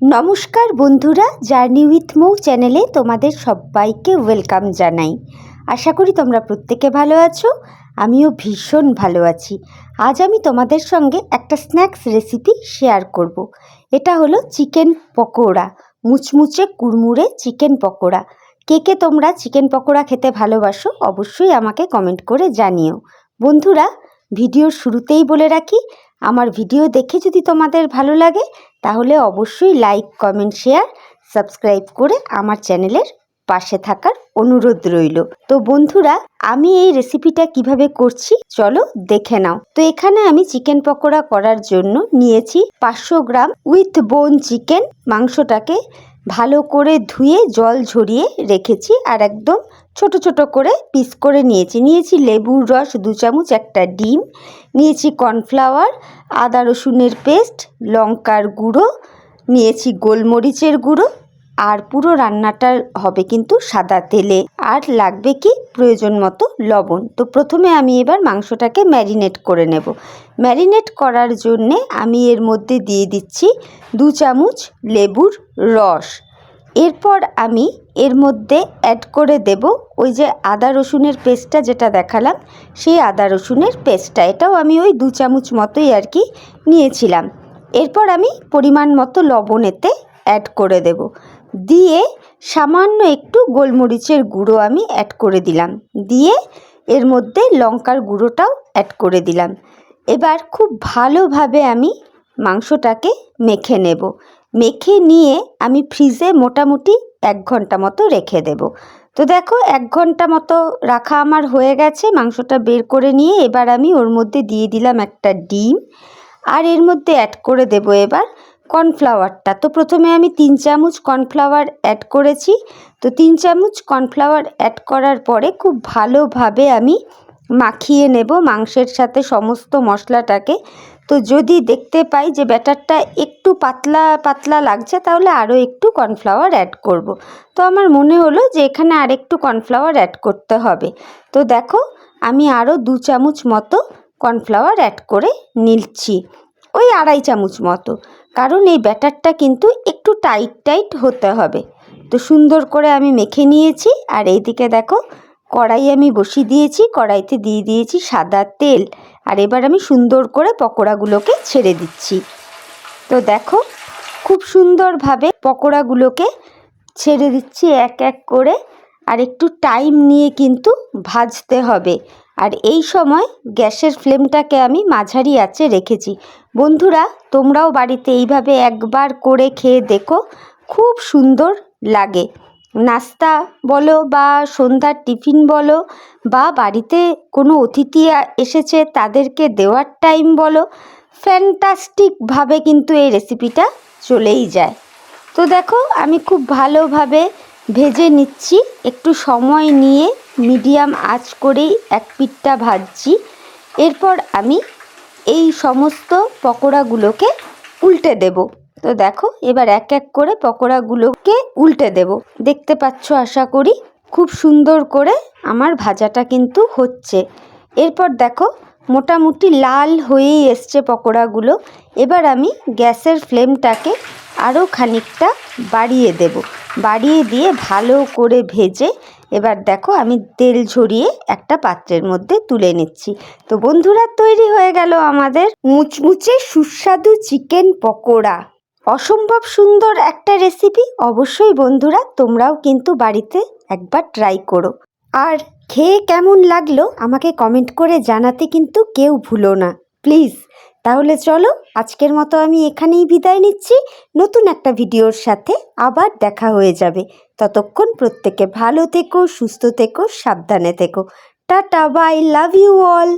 নমস্কার বন্ধুরা, journey with মৌ চ্যানেলে তোমাদের সবাইকে ওয়েলকাম জানাই। আশা করি তোমরা প্রত্যেকে ভালো আছো। আমিও ভীষণ ভালো আছি। আজ আমি তোমাদের সঙ্গে একটা স্ন্যাক্স রেসিপি শেয়ার করব। এটা হলো চিকেন পকোড়া, মুচমুচে কুড়মুড়ে চিকেন পকোড়া। কে কে তোমরা চিকেন পকোড়া খেতে ভালোবাসো অবশ্যই আমাকে কমেন্ট করে জানিও। বন্ধুরা, ভিডিওর শুরুতেই বলে রাখি, আমার ভিডিও দেখে যদি তোমাদের ভালো লাগে তাহলে অবশ্যই লাইক, কমেন্ট, শেয়ার, সাবস্ক্রাইব করে আমার চ্যানেলের পাশে থাকার অনুরোধ রইল। তো বন্ধুরা, আমি এই রেসিপিটা কিভাবে করছি চলো দেখে নাও। তো এখানে আমি চিকেন পকোড়া করার জন্য নিয়েছি 500 গ্রাম উইথ বোন চিকেন। মাংসটাকে ভালো করে ধুয়ে জল ঝরিয়ে রেখেছি আর একদম ছোট ছোট করে পিস করে নিয়েছি লেবুর রস 2 চামচ, একটা ডিম নিয়েছি, কর্নফ্লাওয়ার, আদা রসুনের পেস্ট, লঙ্কার গুঁড়ো নিয়েছি, গোলমরিচের গুঁড়ো, আর পুরো রান্নাটা হবে কিন্তু সাদা তেলে। আর লাগবে কি প্রয়োজন মতো লবণ। তো প্রথমে আমি এবার মাংসটাকে ম্যারিনেট করে নেব। ম্যারিনেট করার জন্যে আমি এর মধ্যে দিয়ে দিচ্ছি 2 চামচ লেবুর রস। এরপর আমি এর মধ্যে অ্যাড করে দেব ওই যে আদা রসুনের পেস্টটা যেটা দেখালাম, সেই আদা রসুনের পেস্টটা। এটাও আমি ওই 2 চামচ মতোই আর কি নিয়েছিলাম। এরপর আমি পরিমাণ মতো লবণ এতে অ্যাড করে দেব, দিয়ে সামান্য একটু গোলমরিচের গুঁড়ো আমি অ্যাড করে দিলাম, দিয়ে এর মধ্যে লঙ্কার গুঁড়োটাও অ্যাড করে দিলাম। এবার খুব ভালোভাবে আমি মাংসটাকে মেখে নেব। মেখে নিয়ে আমি ফ্রিজে মোটামুটি 1 ঘন্টা মতো রেখে দেব। তো দেখো 1 ঘন্টা মতো রাখা আমার হয়ে গেছে। মাংসটা বের করে নিয়ে এবার আমি ওর মধ্যে দিয়ে দিলাম একটা ডিম, আর এর মধ্যে অ্যাড করে দেব এবার কর্নফ্লাওয়ারটা। তো প্রথমে আমি 3 চামচ কর্নফ্লাওয়ার অ্যাড করেছি। তো 3 চামচ কর্নফ্লাওয়ার অ্যাড করার পরে খুব ভালোভাবে আমি মাখিয়ে নেব মাংসের সাথে সমস্ত মশলাটাকে। তো যদি দেখতে পাই যে ব্যাটারটা একটু পাতলা পাতলা লাগছে তাহলে আরও একটু কর্নফ্লাওয়ার অ্যাড করব। তো আমার মনে হলো যে এখানে আর একটু কর্নফ্লাওয়ার অ্যাড করতে হবে। তো দেখো আমি আরও 2 চামচ মতো কর্নফ্লাওয়ার অ্যাড করে নিচ্ছি, ওই 2.5 চামচ মতো, কারণ এই ব্যাটারটা কিন্তু একটু টাইট টাইট হতে হবে। তো সুন্দর করে আমি মেখে নিয়েছি। আর এইদিকে দেখো কড়াই আমি বসিয়ে দিয়েছি, কড়াইতে দিয়ে দিয়েছি সাদা তেল। আর এবার আমি সুন্দর করে পকোড়াগুলোকে ছেড়ে দিচ্ছি। তো দেখো খুব সুন্দরভাবে পকোড়াগুলোকে ছেড়ে দিচ্ছি এক এক করে, আর একটু টাইম নিয়ে কিন্তু ভাজতে হবে। আর এই সময় গ্যাসের ফ্লেমটাকে আমি মাঝারি আঁচে রেখেছি। বন্ধুরা, তোমরাও বাড়িতে এইভাবে একবার করে খেয়ে দেখো, খুব সুন্দর লাগে। নাস্তা বলো বা সন্ধ্যার টিফিন বলো বা বাড়িতে কোনো অতিথি এসেছে তাদেরকে দেওয়ার টাইম বলো, ফ্যান্টাস্টিকভাবে কিন্তু এই রেসিপিটা চলেই যায়। তো দেখো আমি খুব ভালোভাবে ভেজে নিচ্ছি, একটু সময় নিয়ে মিডিয়াম আঁচ করেই এক পিঠটা ভাজছি। এরপর আমি এই সমস্ত পকোড়াগুলোকে উল্টে দেব। তো দেখো এবার এক এক করে পকোড়াগুলোকে উল্টে দেব। দেখতে পাচ্ছ আশা করি খুব সুন্দর করে আমার ভাজাটা কিন্তু হচ্ছে। এরপর দেখো মোটামুটি লাল হয়েই এসছে পকোড়াগুলো। এবার আমি গ্যাসের ফ্লেমটাকে আরও খানিকটা বাড়িয়ে দেব, বাড়িয়ে দিয়ে ভালো করে ভেজে এবার দেখো আমি তেল ঝরিয়ে একটা পাত্রের মধ্যে তুলে নিচ্ছি। তো বন্ধুরা, তৈরি হয়ে গেল আমাদের মুচমুচে সুস্বাদু চিকেন পকোড়া। অসম্ভব সুন্দর একটা রেসিপি। অবশ্যই বন্ধুরা তোমরাও কিন্তু বাড়িতে একবার ট্রাই করো, আর খেয়ে কেমন লাগলো আমাকে কমেন্ট করে জানাতে কিন্তু কেউ ভুলো না প্লিজ। তাহলে চলো আজকের মতো আমি এখানেই বিদায় নিচ্ছি। নতুন একটা ভিডিওর সাথে আবার দেখা হয়ে যাবে। ততক্ষণ প্রত্যেকে ভালো থেকো, সুস্থ থেকো, সাবধানে থেকো। Tata, bye, love you all.